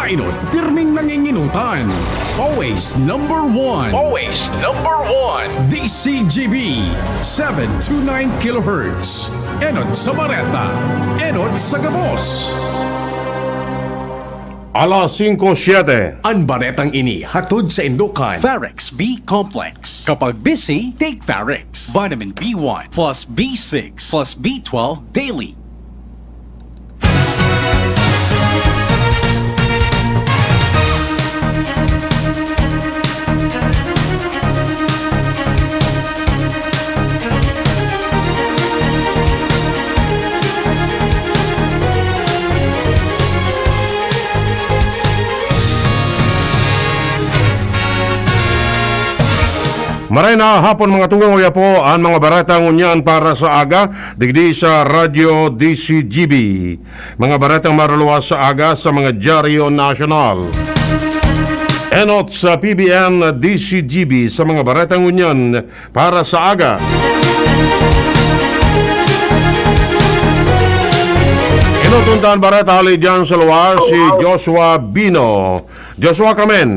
Kainot, pirming nanginginutan. Always number one. Always number one. DCGB 729 kHz. Enot sa Bareta. Enot sa Gabos. Alas 5:07. Ang baretang ini hatod sa Indukan. Farex B Complex. Kapag busy, take Farex. Vitamin B1 plus B6 plus B12 daily. Maray na hapon mga tugang uya po ang mga baratang unyan para sa aga digdi sa Radyo DCGB. Mga baratang maruluwas sa aga sa mga dyaryo nasyonal. Enot sa PBN DCGB sa mga baratang unyan para sa aga. Inutuntan barata hali dyan sa luwas si Joshua Bino. Joshua Kamen.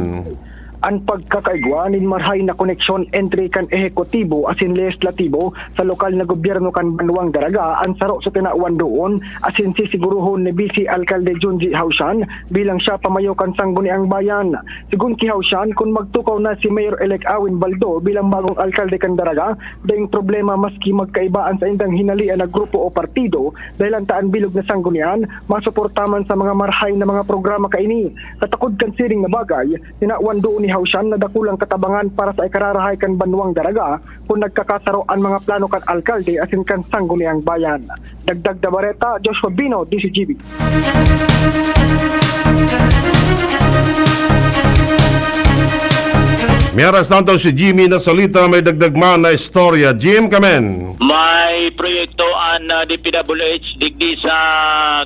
Ang pagkakaigwanin marhay na koneksyon entre kan ehekutibo asin legislatibo sa lokal na gobyerno kan Banwang Daraga ang saro sa tinawan doon asin sisiguruhon ni Vice Alcalde Junji Hausyan bilang siya pamayo kan Sangguniang Bayan. Sigun ki Hausyan kung magtukaw na si Mayor-elect Awin Baldo bilang bagong alkalde kan Daraga, daing problema maski magkaibaan sa indang hinalian na grupo o partido dahil ang taan bilog na sanggunian masuportaman sa mga marhay na mga programa kaini. Katakod kan siring na bagay, tinawan doon ni Hausyan na dakulang katabangan para sa ikararahay kan Banwang Daraga kung nagkakasaro ang mga plano kan alkalde asin kan Sangguniang Bayan. Dagdag da Bareta, Joshua Bino, DCGB. Miyaras tanto si Jimmy na salita may dagdagman na istorya. Jim, kamen. May proyekto ang DPWH digdi sa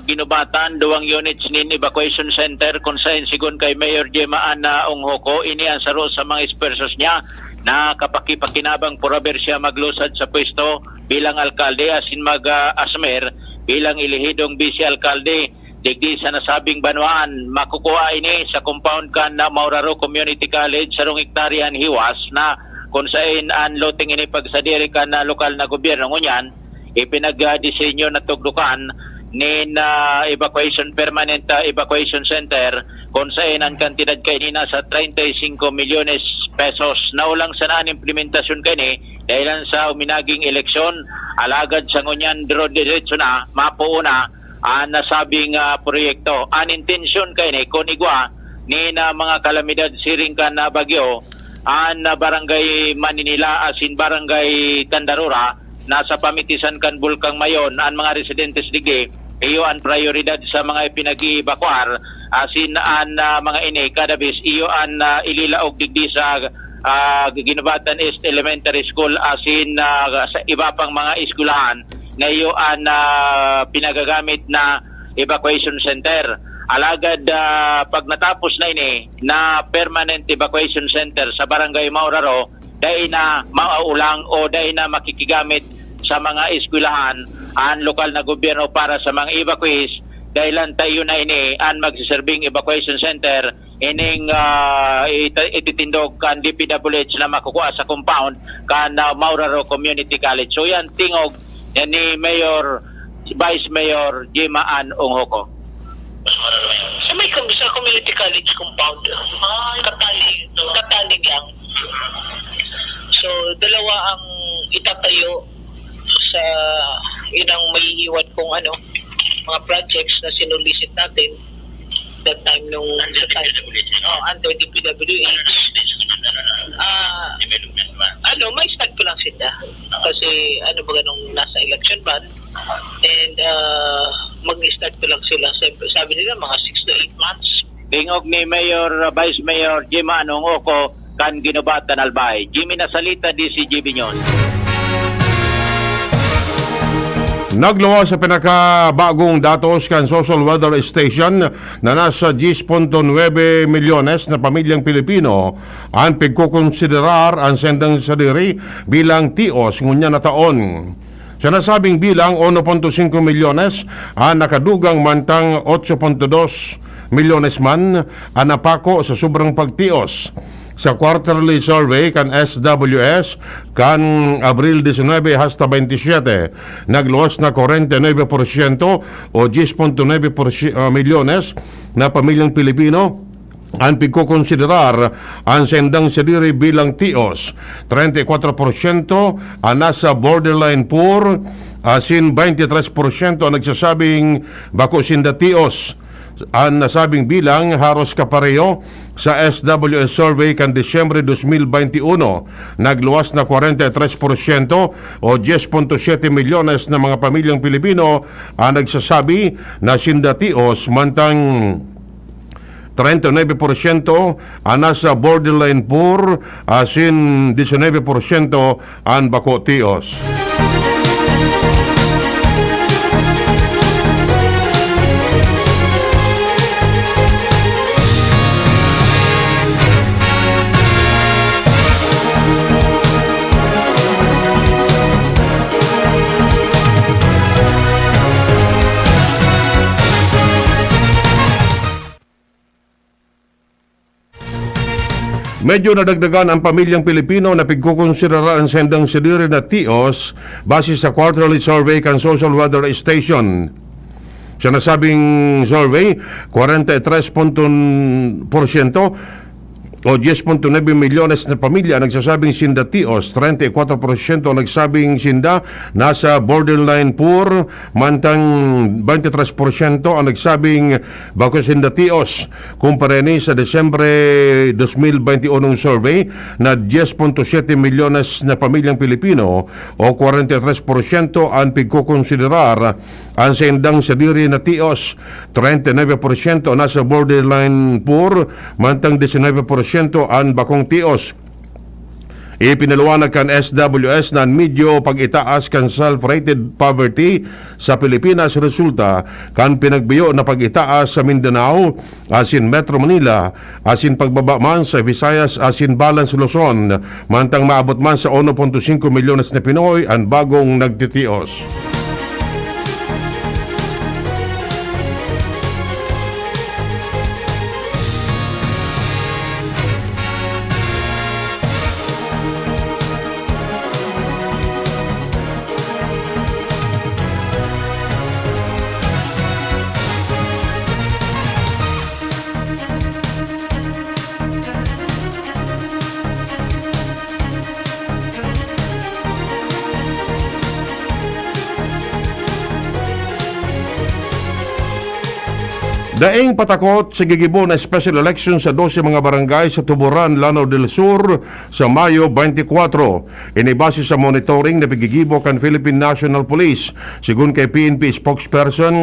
ginubatan duwang units nin evacuation center kung saan sigun kay Mayor Jema Ana Onghoko ini ang saro sa mga espersos niya na kapakipakinabang puraber siya maglusad sa pwesto bilang alkalde asin mag-asmer bilang ilihidong vice alkalde digdi sa nasabing banwaan. Makukuha ini sa compound kan na Mauraro Community College sa rong hektaryan hiwas na kung saan ang loting ini pagsadiri kan na lokal na gobyerno ngunyan ipinag-disenyo na tugdukan nin permanent evacuation center kung saan ang kantidad kay nina sa 35 milyones pesos na ulang sanaan implementasyon kay ni dahil sa uminaging eleksyon alagad sa ngunyan diretso na mapuuna ang nasabing proyekto. Ang intensyon kay ni kung igwa ni na mga kalamidad siring kan na bagyo ang barangay Maninila asin barangay Tandarura nasa pamitisan kan Bulkang Mayon ang mga residentes dige iyo ang prioridad sa mga ipinag-evacuar asin ang mga ini kadabis iyo ang ililaog digdi sa Ginubatan East Elementary School asin sa iba pang mga eskwelahan na iyo ang pinagagamit na evacuation center. Alagad pag natapos na ini na permanent evacuation center sa barangay Mauraro, dahil na mauulang o dahil na makikigamit sa mga eskwelahan ang lokal na gobyerno para sa mga evacuees dahilan tayo na ini ang magsiserving evacuation center ining ititindog kan DPWH na makukuha sa compound kan Mauraro Community College. So yan tingog yan ni Vice Mayor Jema Ana Onghoko. Sa may sa community college compound, katalig lang. So, dalawa ang itatayo sa inang maiiwan kung mga projects na sinulisit natin that time nung under DPWH. May start ko lang sila kasi nung nasa election ban and mag-start ko lang sila sabi nila mga 6 to 8 months. Tingog ni Vice Mayor Jema Ana Onghoko kan Ginubatan Albay. Jimmy Nasalita, DCGB News. Nagluwa sa pinakabagong datos kan Social Weather Station na nasa 10.9 milyones na pamilyang Pilipino ang pagkukonsiderar ang sendang sadiri bilang tios ngunya na taon. Sa nasabing bilang 1.5 milyones ang nakadugang mantang 8.2 milyones man ang napako sa sobrang pagtios. Sa quarterly survey kan SWS kan Abril 19 hasta 27 nagluwas na 49% o 10.9 milyones na pamilyang Pilipino ang pagkukonsiderar ang sendang sadiri bilang tios. 34% ang nasa borderline poor, asin 23% ang nagsasabing bako sinda tios. Ang nasabing bilang haros kapareho sa SWS survey kan Disyembre 2021. Nagluwas na 43% o 10.7 milyones na mga pamilyang Pilipino ang nagsasabi na sindatios, mantang 39% ang nasa borderline poor, asin 19% ang bako tios. Medyo nadagdagan ang pamilyang Pilipino na pagkukonsidera ang sendang sadiri na tios base sa quarterly survey kan Social Weather Station. Sa nasabing survey, 43% o 10.9 milyones na pamilya nagsasabing sinda tios, 34% nagsabing sinda nasa borderline poor, mantang 23% ang nagsabing bako sinda tios. Kumpara ni sa Desyembre 2021 survey na 10.7 milyones na pamilyang Pilipino o 43% ang pagkukonsiderar ang sendang sadiri na tios, 39% nasa borderline poor, mantang 19% ang bakong tios. Ipinaliwanag kan SWS na medyo pag-itaas kan self-rated poverty sa Pilipinas resulta kan pinagbiyo na pag-itaas sa Mindanao, asin Metro Manila, asin pagbaba man sa Visayas, asin Balance Luzon, mantang maabot man sa 1.5 milyones na Pinoy ang bagong nagtitios. Daing patakot sa gigibo na special election sa 12 mga barangay sa Tuburan, Lanao del Sur sa Mayo 24. Inibase sa monitoring na pigigibo kan Philippine National Police. Sigun kay PNP spokesperson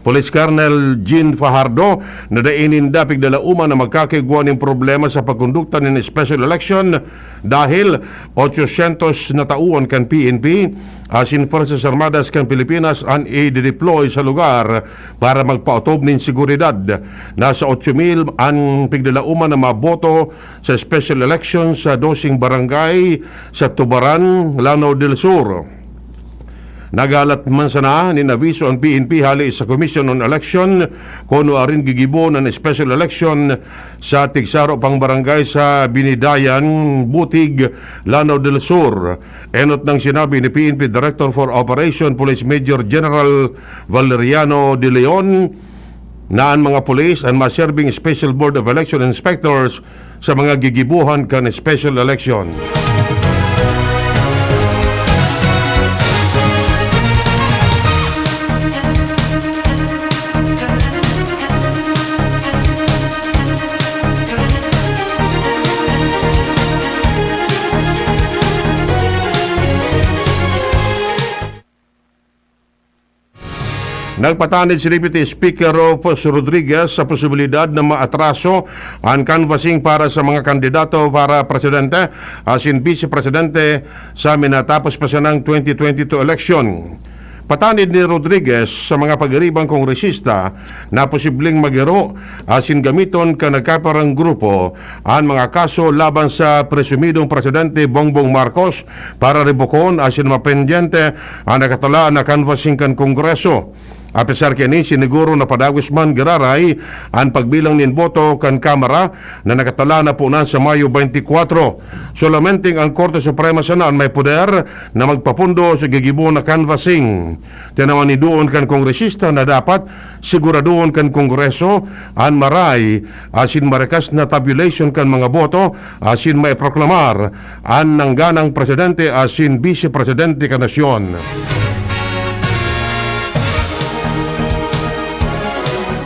Police Colonel Jean Fajardo, na daininda pigdalauma na magkakaigwa ng problema sa pagkondukta ng special election dahil 800 na tauan kan PNP asin Forces Armadas kan Pilipinas ang i-deploy sa lugar para magpaotob ng seguridad. Nasa 8,000 ang pigdalauma na maboto sa special election sa 12 barangay sa Tubaran, Lanao del Sur. Nagalat man sana ni naviso ang PNP hali sa Commission on Election kuno arin gigibo ng special election sa tigsaro pang barangay sa Binidayan, Butig, Lanao del Sur. Enot ng sinabi ni PNP Director for Operation Police Major General Valeriano De Leon na ang mga police ang maserbing Special Board of Election Inspectors sa mga gigibuhan kan special election. Nagpatanid si Deputy Speaker Rufus Rodriguez sa posibilidad na maatraso ang canvassing para sa mga kandidato para presidente asin vice-presidente sa minatapos pa siya ng 2022 election. Patanid ni Rodriguez sa mga pag-iribang kongresista na posibleng magiro asin gamiton ka nagkaparang grupo ang mga kaso laban sa presumidong presidente Bongbong Marcos para rebukon asin mapendyente ang nakatalaan na canvassing kan kongreso. A pesar kini siniguro na padagos man giraray ang pagbilang nin boto kan Kamara na nakatala na po na sa Mayo 24. Solamente ang Korte Suprema sanaan may poder na magpapundo sa gigibo na canvassing. Tinawan ni doon kan kongresista na dapat siguraduhon kan kongreso an maray asin marikas na tabulation kan mga boto asin may proklamar an nangganang presidente asin vice-presidente ka nasyon.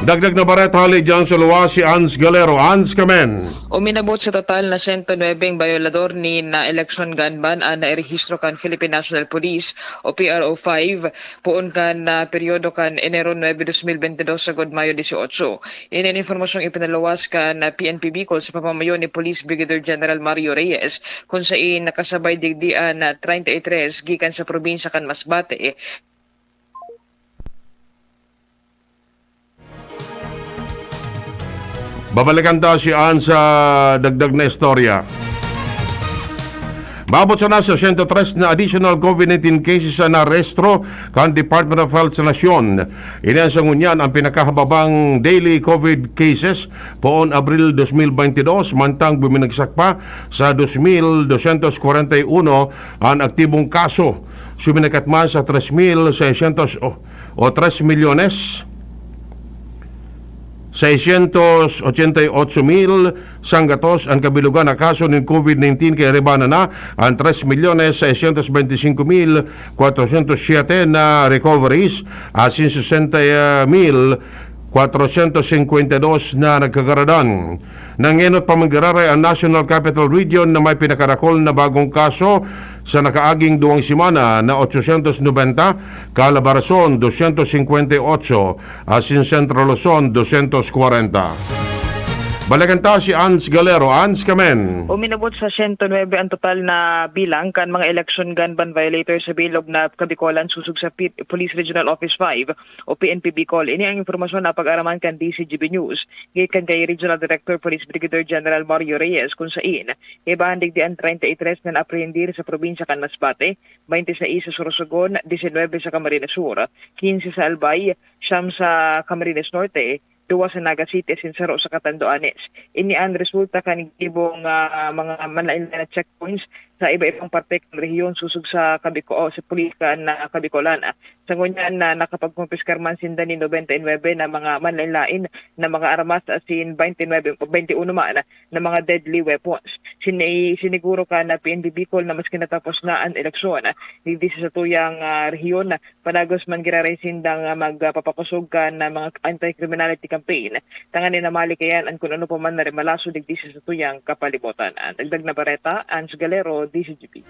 Dagdag na baret hali dyan sa luwa si Ans Galero. Ans, kamen. Uminabot sa total na 109 bayolador ni na election gun ban na irehistro kan Philippine National Police o PRO5 puon kan na peryodo kan Enero 9, 2022 sa Mayo 18. Ini informasyong ipinaluwas kan na PNP Bicol sa pamamayo ni Police Brigadier General Mario Reyes kung saan nakasabay digdian na 33 gikan sa probinsya kan Masbate. Babalikan daw si Ann sa dagdag na istorya. Maabot sa nasa 103 na additional COVID-19 cases na narestro kan Department of Health sa nasyon. Iniyan sa ngunyan ang pinakahababang daily COVID cases poon Abril 2022 mantang buminagsak pa sa 2,241 ang aktibong kaso. Suminakat man sa 3,600 o 3 milyones 688,000 sanggatos ang kabilugan na kaso ng COVID-19 kay rebana na ang 3,625,407 na recoveries asin 60,452 na nagkagaradan. Nangenot pa manggararay ang National Capital Region na may pinakarakol na bagong kaso sa nakaaging 2 semana na 890, Calabarzon 258, asin Central Luzon 240. Balikan ta si Ans Galero. Ans, kamen. Uminabot sa 109 ang total na bilang kan mga election gun ban violators sa bilog na Kabikolan susug sa Police Regional Office 5 o PNP Bicol. Ini ang informasyon na pag-araman kan DCGB News gikan kay Regional Director Police Brigadier General Mario Reyes kung saan ibahandig di ang 33 na aprehendir sa probinsya kan Masbate, 26 sa Sorsogon, 19 sa Camarines Sur, 15 sa Albay, 9 sa Camarines Norte, 2 sa Naga City at Sinsaro sa Catanduanes. Ini ang resulta kanigibong mga manlain na checkpoints sa iba-ibang parte ng rehiyon susug sa Kabiko sa Pulikan na Kabikolan. Sa ngunyan na nakapagkumpiskar man sinda ni 99 na mga manlain na mga armas asin 21 man na mga deadly weapons. Siniguro ka na PNP Bicol na mas kinatapos na ang eleksyon. Hindi sa tuyang rehiyon panagos man giraray sindang magpapakusog ka na mga anti-criminality campaign. Tanganin na malikayan ang kung ano pa man na remalaso digdi sa tuyang kapalibutan. Dagdag na bareta, Ans Galero, DCGP.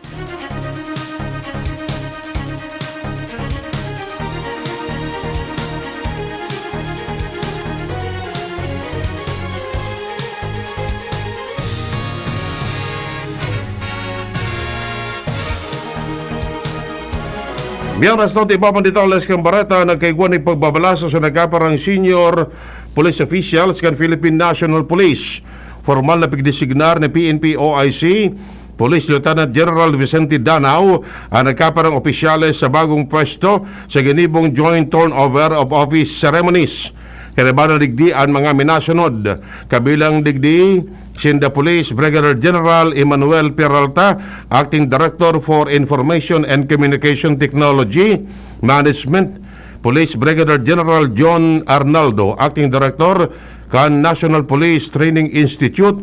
Biyernes noon, ibaban dito ang Leskang Barata nagkaiguan ng pagbabalaso sa nagkaparang senior police officials kan Philippine National Police. Formal na pigdesignar ni PNP OIC, Police Lieutenant General Vicente Danao ang nagkaparang opisyales sa bagong pwesto sa ginibong joint turnover of office ceremonies. Karibana digdi ang mga minasunod. Kabilang digdi, Sinda Police Brigadier General Emmanuel Peralta, Acting Director for Information and Communication Technology Management, Police Brigadier General John Arnaldo, Acting Director kan National Police Training Institute,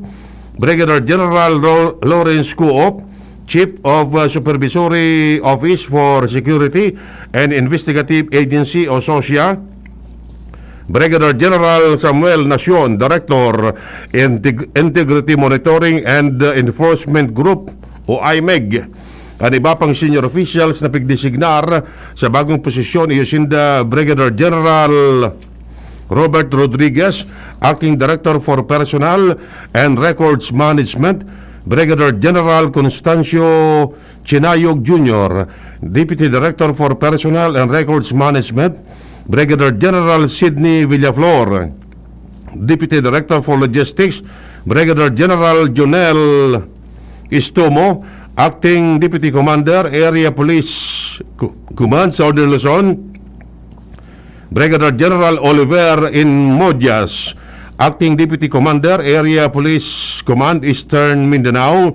Brigadier General Lawrence Coop, Chief of Supervisory Office for Security and Investigative Agency o SOSIA, Brigadier General Samuel Nacion, Director Integrity Monitoring and Enforcement Group o IMEG. Ang iba pang senior officials na pigdesignar sa bagong posisyon iusinda Brigadier General Robert Rodriguez, Acting Director for Personnel and Records Management, Brigadier General Constancio Chinayog Jr., Deputy Director for Personnel and Records Management, Brigadier General Sidney Villaflor, Deputy Director for Logistics, Brigadier General Jonel Istomo, Acting Deputy Commander, Area Police Command, Southern Luzon, Brigadier General Oliver Inmodias, Acting Deputy Commander, Area Police Command, Eastern Mindanao,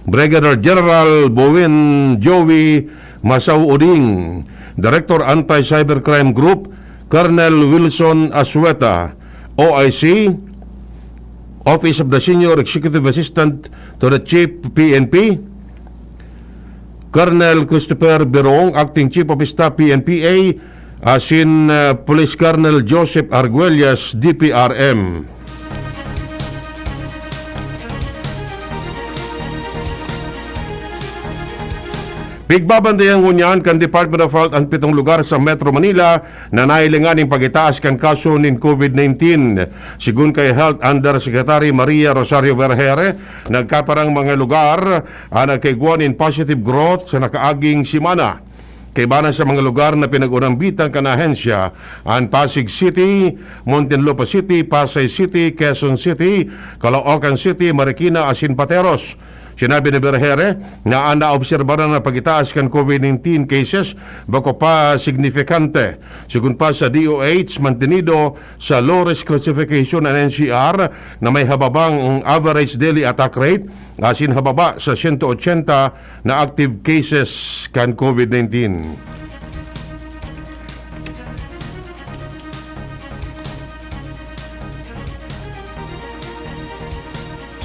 Brigadier General Bowen Joey Masau Uding, Director Anti-Cybercrime Group, Colonel Wilson Asueta, OIC, Office of the Senior Executive Assistant to the Chief PNP, Colonel Christopher Berong, Acting Chief of Staff PNPA, asin Police Colonel Joseph Arguelles, DPRM. Pigbabandayan ngunyan kan Department of Health ang 7 lugar sa Metro Manila na nailingan ng pagitaas kan kaso ng COVID-19. Sigun kay Health Undersecretary Maria Rosario Vergere, nagkaparang mga lugar nagkaiguan in positive growth sa nakaaging simana. Kaibanan sa mga lugar na pinag-unambitan kan ahensya ang Pasig City, Muntinlupa City, Pasay City, Quezon City, Caloocan City, Marikina, asin Pateros. Sinabi ni Vergere na naobserbahan na pagitaas kan COVID-19 cases bako pa signifikante. Sigun pa sa DOH, mantenido sa low risk classification ng NCR na may hababang average daily attack rate, asin hababa sa 180 na active cases kan COVID-19.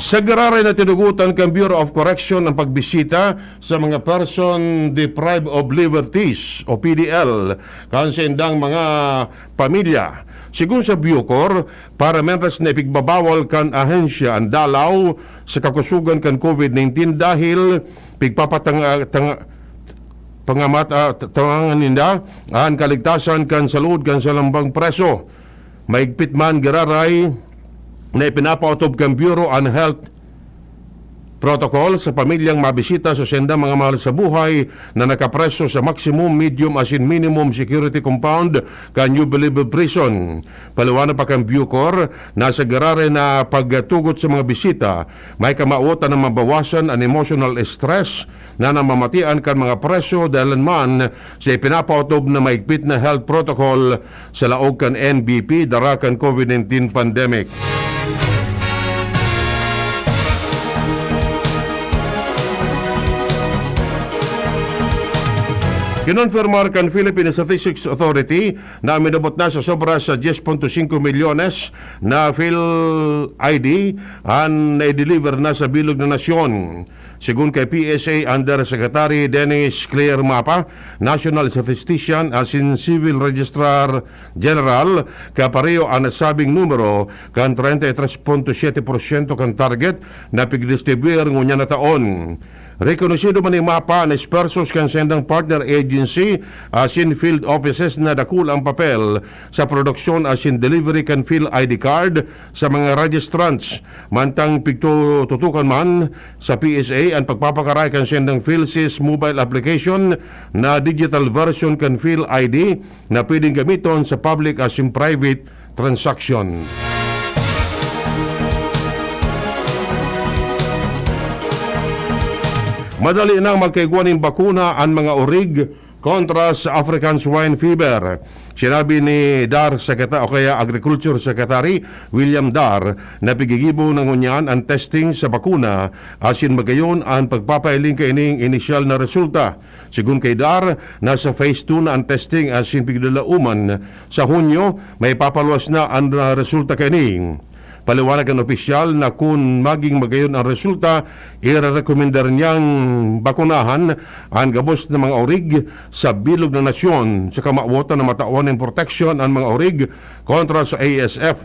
Sa gararay na tinugutan kang Bureau of Correction ang pagbisita sa mga person deprived of liberties o PDL kansendang mga pamilya. Sigun sa Bucor, para members na ipigbabawal kan ahensya ang dalaw sa kakusugan kan COVID-19 dahil tangangan ninda ang kaligtasan kan salud kan salambang preso. Maigpit man gararay na ipinapautob kang Bureau on Health Protocol sa pamilyang mabisita sa senda mga mahal sa buhay na nakapreso sa maximum, medium asin minimum security compound ka New Believe Prison. Paliwanag pa kang Bucor na sa garare na pagtugot sa mga bisita may kamauotan na mabawasan ang emotional stress na namamatian kan mga preso dahil man sa ipinapautob na maigpit na health protocol sa laog kan NBP dara kan COVID-19 pandemic. Kinonfirmar kan Philippine Statistics Authority na minabot na sa sobra sa 10.5 milyones na PhilID ang na-deliver na sa bilog na nasyon. Sigun kay PSA Undersecretary Dennis Claire Mapa, National Statistician asin Civil Registrar General, kapareho ang nasabing numero kan 33.7% kan target na pigdistribuer ngunya na taon. Rekonosido man ni Mapa na espersos kan sendang partner agency asin field offices na dakul ang papel sa produksyon asin delivery kan PhilID card sa mga registrants. Mantang pigtututukan man sa PSA ang pagpapakaray kan sendang PhilSys mobile application na digital version kan PhilID na pwedeng gamiton sa public asin private transaction. Madali nang magkaiguan ng bakuna ang mga orig kontra sa African Swine Fever. Sinabi ni DAR Secretary o kaya Agriculture Secretary William Dar na pigigibo ng unyan ang testing sa bakuna asin magayon ang pagpapailing kaining inisyal na resulta. Sigun kay Dar, nasa phase 2 na ang testing asin pigdalauman. Sa Hunyo, may papaluwas na ang resulta kaining. Paliwanag ang opisyal na kung maging magayon ang resulta, i-rekomendar niyang bakunahan ang gabos ng mga orig sa bilog na nasyon sa kamauotan na matawan ng protection ang mga orig kontra sa ASF.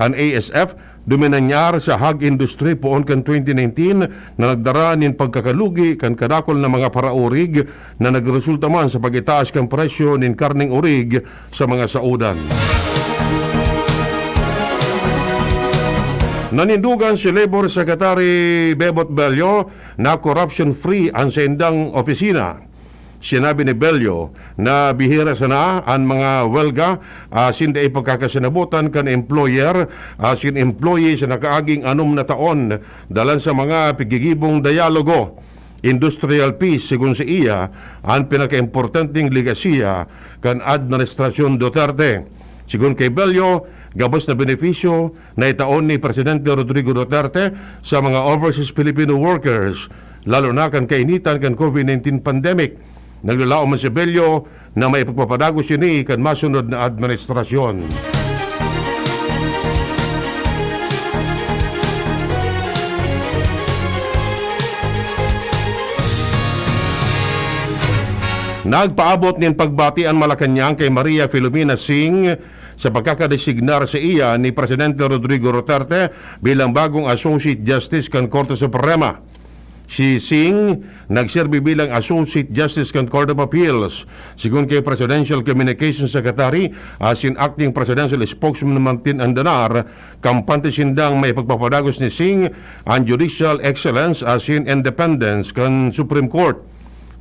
Ang ASF, dominanyar sa hog industry poon kan 2019 na nagdara nin pagkakalugi kan kadakol na mga paraorig na nagresulta man sa pagitaas kan presyo nin karning orig sa mga saudan. Nanindugan si Labor Secretary Bebot Bello na corruption-free ang sendang opisina. Sinabi ni Bello na bihira sana ang mga welga asin ay pagkakasinabutan kan employer asin employee sa nakaaging 6 na taon dalan sa mga pigigibong dialogo. Industrial peace, sigun si iya, ang pinaka-importanting ligasiya kan Administrasyon Duterte. Sigun kay Bello, gabos na benepisyo na itaon ni Presidente Rodrigo Duterte sa mga overseas Filipino workers, lalo na kan kainitan kan COVID-19 pandemic. Naglalao man si Bello na may pagpapadagos yun kan masunod na administrasyon. Nagpaabot nin pagbati ang Malacanang kay Maria Filomena Singh sa pagkakadesignar sa iya ni Presidente Rodrigo Duterte bilang bagong Associate Justice kan Korte Suprema. Si Singh nagserbi bilang Associate Justice kan Court of Appeals. Sigun kay Presidential Communications Secretary asin Acting Presidential Spokesman Martin Andanar, kampante sindang may pagpapadagos ni Singh ang judicial excellence asin independence kan Supreme Court.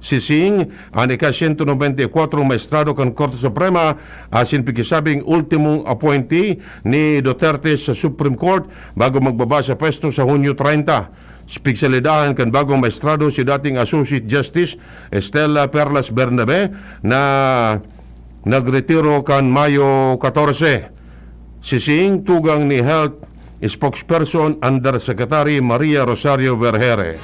Si Singh, ang ika-194 maestrado kan Korte Suprema, asin pikisabing ultimong appointee ni Duterte sa Supreme Court bago magbaba sa pwesto sa Hunyo 30. Spesyalidahan kan bagong maestrado si dating Associate Justice Estela Perlas Bernabe na nagretiro kan Mayo 14. Si Singh tugang ni Health Spokesperson Undersecretary Maria Rosario Vergere.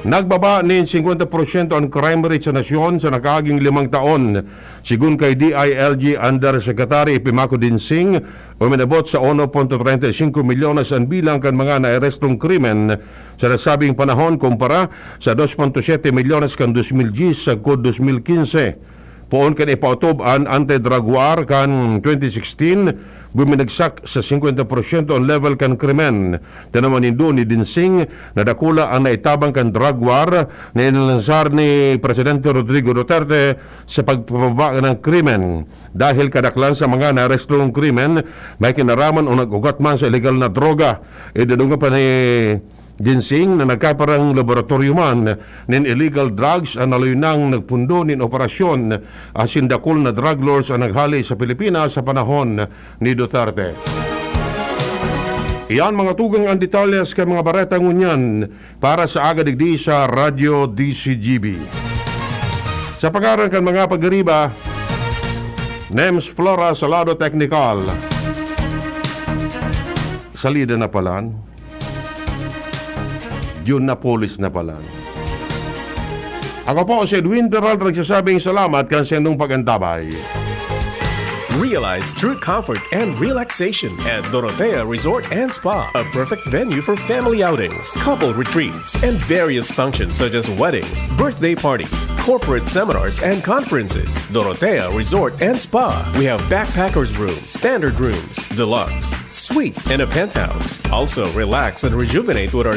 Nagbaba ni 50% ang crime rate sa nasyon sa nakaaging 5 taon. Sigun kay DILG Undersecretary Ipimako Dinsing, uminabot sa 1.35 milyones ang bilang kan mga naarestong krimen sa nasabing panahon kumpara sa 2.7 milyones kan 2010 sa 2015. Poon kan ipautob ang anti-drug war kan 2016, buminagsak sa 50% ang level kan krimen. Tanaman nindo ni Dinsing na dakula ang naitabang kan drug war na inalansar ni Presidente Rodrigo Duterte sa pagpapaba ng krimen. Dahil kadaklan sa mga naarestong krimen, may kinaraman o nag-ugat man sa illegal na droga. Idadunga pa ni Dinsing na nagkaparang laboratorio man nin illegal drugs ang naluyunang nagpundo nin operasyon asin dakol na drug lords ang naghali sa Pilipinas sa panahon ni Duterte. Iyan mga tugang ang detalyas kay mga baretang unyan para sa aga digdi sa Radyo DCGB. Sa pag-aral kan mga pag-ariba, Nems Flora Salado Technical. Salida na palan. Yun na polis na pala. Ako po si Edwin Terral, nagsasabing salamat kan sa inyong pagantabay. Realize true comfort and relaxation at Dorotea Resort and Spa, a perfect venue for family outings, couple retreats, and various functions such as weddings, birthday parties, corporate seminars, and conferences. Dorotea Resort and Spa. We have backpackers rooms, standard rooms, deluxe, suite, and a penthouse. Also, relax and rejuvenate with our